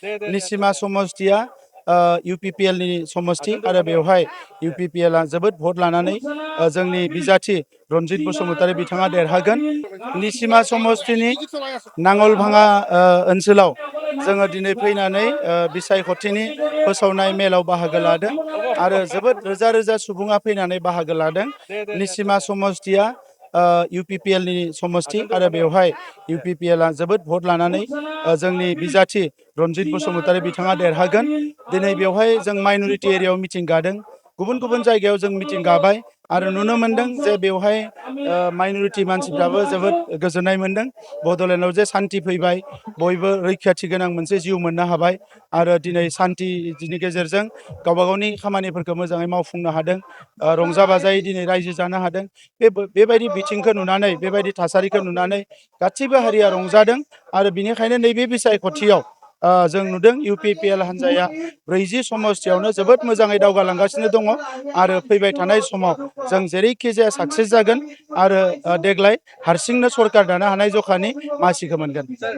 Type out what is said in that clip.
निसिमा समष्टिया UPPL नि समष्टि आरो बेवहाय UPPL आ जोबोद भट लानानै जोंनि बिजाथि रनजित बसुमतारी बिथाङा देरहागोन। निसिमा समष्टिनि नांगलभाङा ओनसोलाव जोङो दिनै फैनानै बिसायख'थिनि फोसावनाय मेलाव बाहागो लादों आरो जोबोद रोजा रोजा सुबुङा फैनानै बाहागो लादों। निसिमा समष्टिया UPPL नि समष्टि आरो बेवहाय UPPL आ जोबोद भट लानानै जोंनि बिजाथि रनजित बसुमतारी बिथाङा देरहागोन। दिनै बेवहाय जों माइनरिटि एरियायाव मिटिं गादों, गुबुन गुबुन जायगायाव जों मिटिं गाबाय आरो नुनो मोनदों जे बेवहाय माइनरिटि मानसिफ्राबो जोबोद गोजोननाय मोनदों। बड'लेण्डआव जे सान्थि फैबाय, बयबो रैखाथि गोनां मोनसे जिउ मोननो हाबाय आरो दिनै सान्थिनि गेजेरजों गावबा गावनि खामानिफोरखौ मोजाङै मावफुंनो हादों, रंजा बाजायै दिनै रायजो जानो हादों। बेबायदि बिथिंखौ नुनानै, बेबायदि थासारिखौ नुनानै गासैबो हारिया रंजादों आरो बिनिखायनो नैबे बिसायख'थियाव जों नुदों UPPL हान्जाया 40 समष्टियावनो जोबोद मोजाङै दावगालांगासिनो दङ आरो फैबाय थानाय समाव जों जेरैखि जाया साक्सेस जागोन आरो देग्लाय हारसिंनो सरकार दानो हानाय जखानि मासिखौ मोनगोन।